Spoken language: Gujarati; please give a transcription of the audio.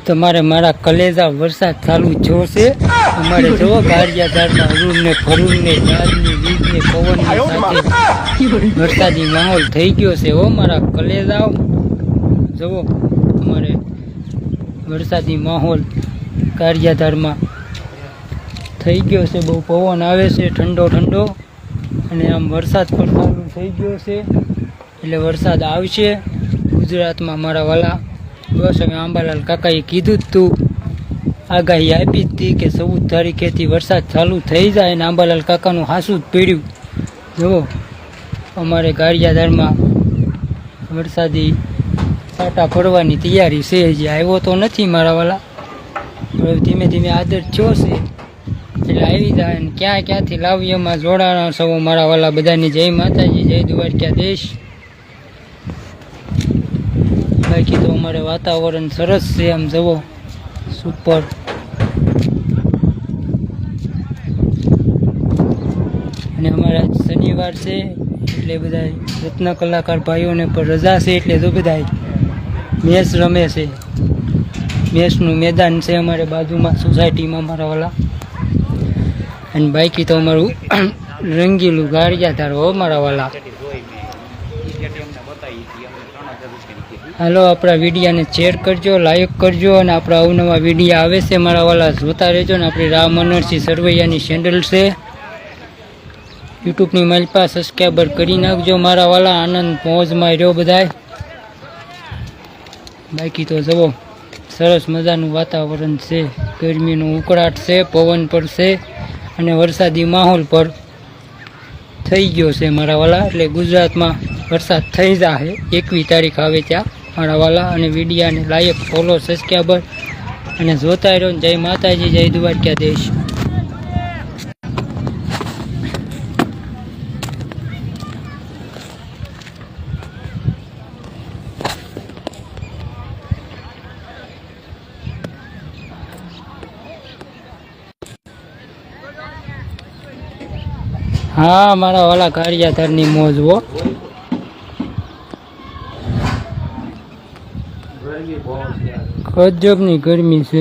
તમારે મારા કલેજા વરસાદ ચાલુ જોશે અમારે જો ગારિયાધારમાં હરૂન ને ફરૂન ને ગાજની વીજ ને પવન સાથે વરસાદી માહોલ થઈ ગયો છે હો મારા કલેજાઓ જુઓ અમારે વરસાદી માહોલ ગારિયાધારમાં થઈ ગયો છે બહુ પવન આવે છે ઠંડો ઠંડો અને આમ વરસાદ પણ ચાલુ થઈ ગયો છે એટલે વરસાદ આવશે ગુજરાતમાં મારા વાલા બસ હવે આંબાલાલ કાકાએ કીધું જ તું આગાહી આપી જ હતી કે 14 તારીખેથી વરસાદ ચાલુ થઈ જાય અને આંબાલાલ કાકાનું હાસું જ પીડ્યું જુઓ અમારે ગારિયાધારમાં વરસાદી છાંટા પડવાની તૈયારી છે હજી આવ્યો તો નથી મારા વાલા હવે ધીમે ધીમે આદત થયો છે એટલે આવી જાય અને ક્યાંથી લાવી એમાં જોડાણા સૌ મારા વાલા બધાની જય માતાજી જય દ્વારકાધીશ બાકી તો અમારે વાતાવરણ સરસ છે આમ જુઓ સુપર અને અમારા શનિવાર છે એટલે બધા રત્ન કલાકાર ભાઈઓને પણ રજા છે એટલે તો બધા મેચ રમે છે મેચનું મેદાન છે અમારે બાજુમાં સોસાયટીમાં મારા વાલા અને બાકી તો અમારું રંગીલું ગારિયાધાર હો મારા વાલા હાલો આપણા વિડીયાને શેર કરજો લાઈક કરજો અને આપણા અવનવા વિડીયા આવે છે મારા વાલા જોતા રહેજો ને આપણી રામ મનોહરસિંહ સરવૈયાની ચેનલ છે યુટ્યુબની માલપા સબસ્ક્રાઈબર કરી નાખજો મારા વાલા આનંદ મોજમાં રહ્યો બધાય બાકી તો જુઓ સરસ મજાનું વાતાવરણ છે ગરમીનો ઉકળાટ છે પવન પડશે અને વરસાદી માહોલ પર થઈ ગયો છે મારા વાલા એટલે ગુજરાતમાં વરસાદ થઈ જાય 21 તારીખ આવે ત્યાં મારા વાલા અને વિડીયાને લાયક ફોલો સબસ્ક્રાઈબર અને જોતા રહ્યો જય માતાજી જય દ્વારકાધીશ હા મારા વાલા ગારિયાધારની મોજ હો ગજબની ગરમી છે